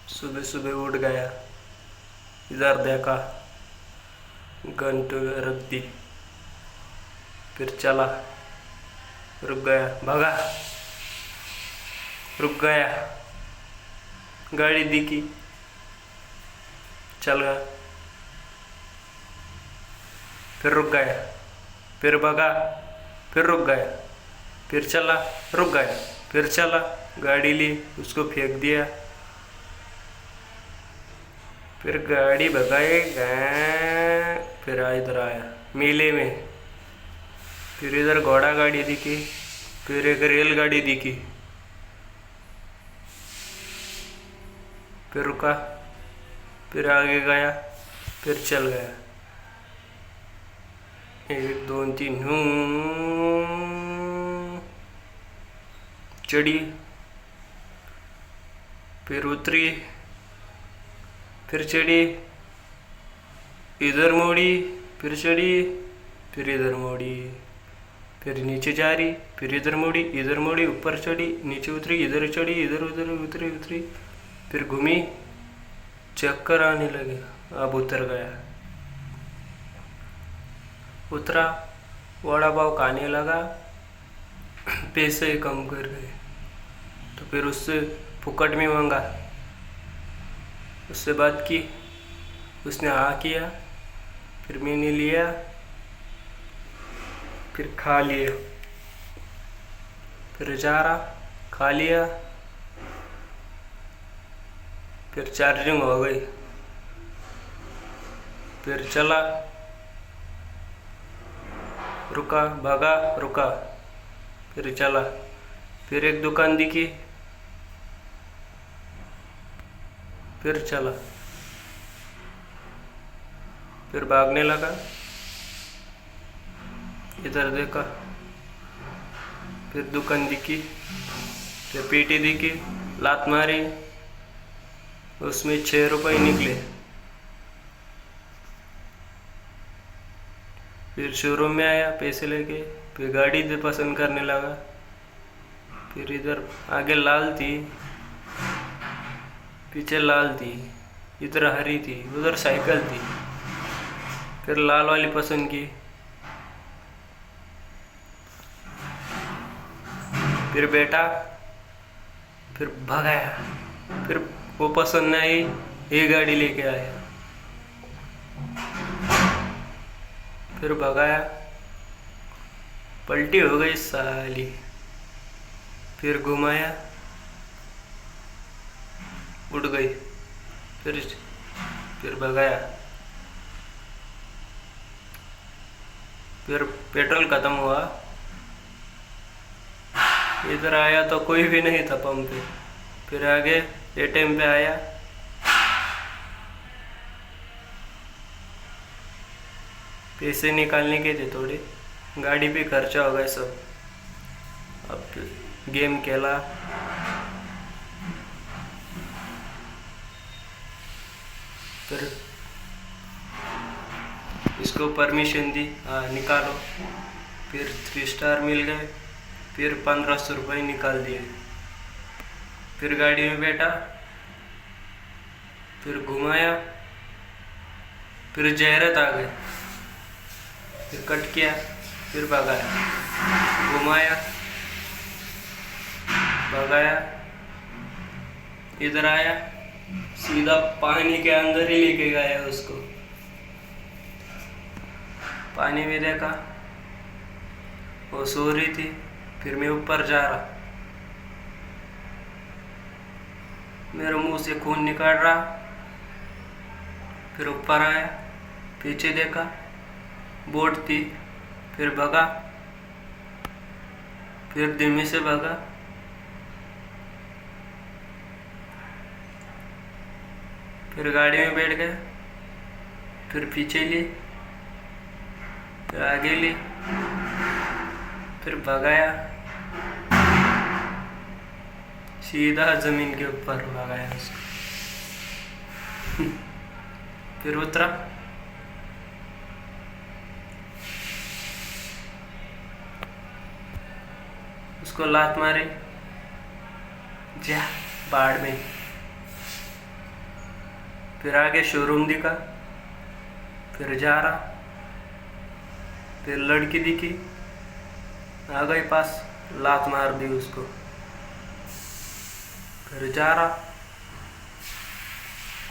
सुबह सुबह उठ गया, इधर देखा, घंटे रख दी, फिर चला, रुक गया, भागा, रुक गया, गाड़ी दिखी, चल गया, फिर रुक गया, फिर भागा, फिर रुक गया, फिर चला, रुक गया, फिर चला, गाड़ी ली, उसको फेंक दिया, फिर गाड़ी भगाए गए, फिर इधर आया मेले में, फिर इधर घोड़ा गाड़ी दिखी, फिर एक रेलगाड़ी दिखी, फिर रुका, फिर आगे गया, फिर चल गया, 1 2 3 चढ़ी, फिर उतरी, फिर चढ़ी, इधर मोड़ी, फिर चढ़ी, फिर इधर मोड़ी, फिर नीचे जा रही, फिर इधर मोड़ी, ऊपर चढ़ी, नीचे उतरी, इधर चढ़ी, इधर उधर उतरी, फिर घूमी, चक्कर आने लगे, अब उतर गया, उतरा, वड़ा पाव खाने लगा, पैसे कम कर गए, तो फिर उससे फुकट में मांगा, उससे बात की, उसने हाँ किया, फिर मैंने लिया, फिर खा लिया, फिर जा रहा, खा लिया, फिर चार्जिंग हो गई, फिर चला, रुका, भागा, रुका, फिर चला, फिर एक दुकान दिखी, फिर चला, फिर भागने लगा, इधर देखा, फिर दुकान दिखी, फिर पेटी दिखी, लात मारी, उसमें 6 रुपए निकले, फिर शोरूम में आया, पैसे लेके, फिर गाड़ी पसंद करने लगा, फिर इधर आगे लाल थी, पीछे लाल थी, इधर हरी थी, उधर साइकिल थी, फिर लाल वाली पसंद की, फिर बैठा, फिर भगाया, फिर वो पसंद नहीं आई, ये गाड़ी लेके आया, फिर भगाया, पलटी हो गई साली, फिर घुमाया, उड़ गई, फिर भगाया, फिर पेट्रोल खत्म हुआ, इधर आया तो कोई भी नहीं था पंप पे, फिर आगे एटीएम पे आया, पैसे निकालने के थे थोड़े, गाड़ी पे खर्चा हो गया सब, अब गेम खेला, फिर इसको परमिशन दी, हाँ निकालो, फिर 3 स्टार मिल गए, फिर 1500 रुपये निकाल दिए, फिर गाड़ी में बैठा, फिर घुमाया, फिर जहरत आ गई, फिर कट किया, फिर भगाया, घुमाया, भगाया, इधर आया, सीधा पानी के अंदर ही लेके गया उसको, पानी में देखा, वो सो रही थी, फिर मैं ऊपर जा रहा, मेरे मुंह से खून निकल रहा, फिर ऊपर आया, पीछे देखा, बोट थी, फिर भगा, फिर धीमे से भगा, फिर गाड़ी में बैठ गए, फिर पीछे ली, फिर आगे ली, फिर भगाया, सीधा जमीन के ऊपर भगाया उसको, फिर उतरा, उसको लात मारे, जा बाढ़ में, फिर आगे शोरूम दिखा, फिर जा रहा, फिर लड़की दिखी, आ गई पास, लात मार दी उसको, फिर जा रहा,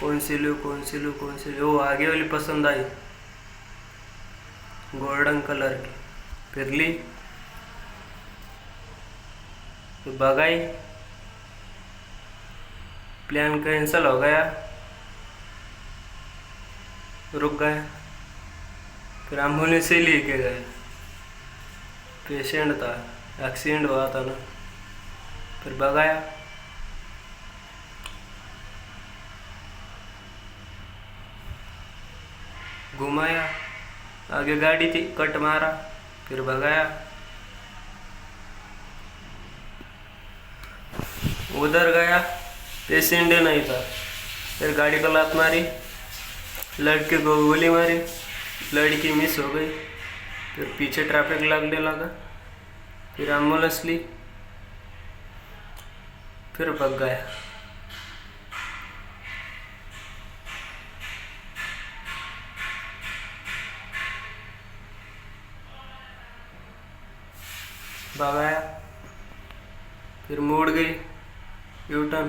कौन सी लो कौन सी लो कौन सी लो, वो आगे वाली पसंद आई, गोल्डन कलर की, फिर ली, फिर भगाई, प्लान कैंसिल हो गया, रुक गए, फिर एम्बुलेंस से लेके गए, पेशेंट था, एक्सीडेंट हुआ था ना, फिर भगाया, घुमाया, आगे गाड़ी थी, कट मारा, फिर भगाया, उधर गया, पेशेंट नहीं था, फिर गाड़ी को लात मारी, लड़के को गोली मारी, लड़की मिस हो गई, फिर पीछे ट्रैफिक लगने लगा, फिर एम्बुलेंस ली, फिर भग गया। भगाया, फिर मुड़ गई, यू टर्न,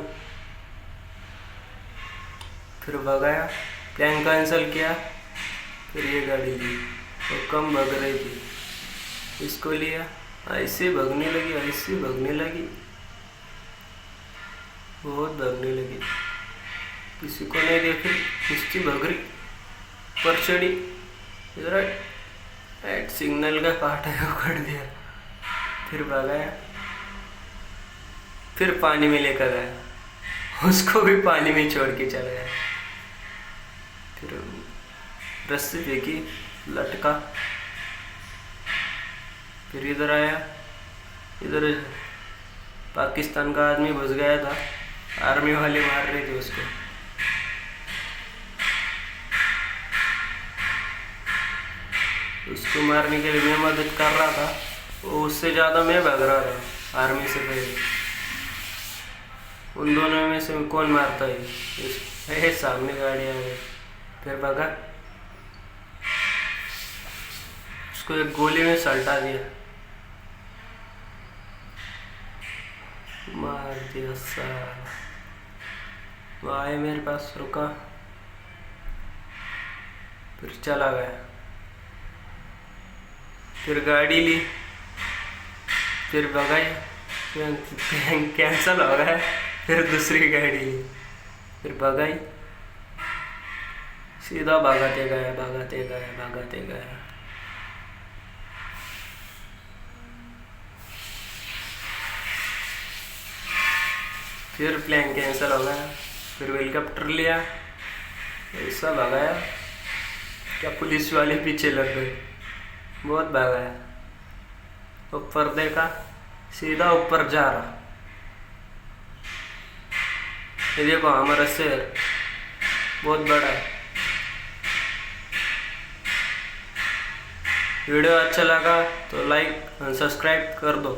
फिर भगाया, प्लान कैंसिल किया, फिर ये गाड़ी ली, तो कम भग रही थी, इसको लिया, ऐसे भगने लगी, ऐसे भगने लगी, बहुत भगने लगी, किसी को नहीं देखी, इसकी भग रही, पर चढ़ी, इधर एट सिग्नल का कांटा पकड़ दिया, फिर भगाया, फिर पानी में लेकर गया, उसको भी पानी में छोड़ के चला गया, फिर रस्सी फेंकी, लटका, फिर इधर आया, इधर पाकिस्तान का आदमी घुस गया था, आर्मी वाले मार रहे थे उसको, उसको मारने के लिए मैं मदद कर रहा था, वो उससे ज़्यादा मैं भाग रहा था आर्मी से पहले, उन दोनों में से कौन मारता है, सामने गाड़ी आ गई, फिर भागा, उसको एक गोली में सल्टा दिया, मार दिया साला, वो आए मेरे पास, रुका, फिर चला गया, फिर गाड़ी ली, फिर भगाई, कैंसल हो गया, फिर दूसरी गाड़ी ली, फिर भगाई, सीधा भागाते गए भागाते गए भागाते गए, फिर प्लान कैंसिल हो गया, फिर हेलीकॉप्टर लिया, ऐसा भगाया क्या पुलिस वाले पीछे लग गए, बहुत भगाया, ऊपर देखा, सीधा ऊपर जा रहा, ये देखो हमारा शहर बहुत बड़ा है। वीडियो अच्छा लगा तो लाइक और सब्सक्राइब कर दो।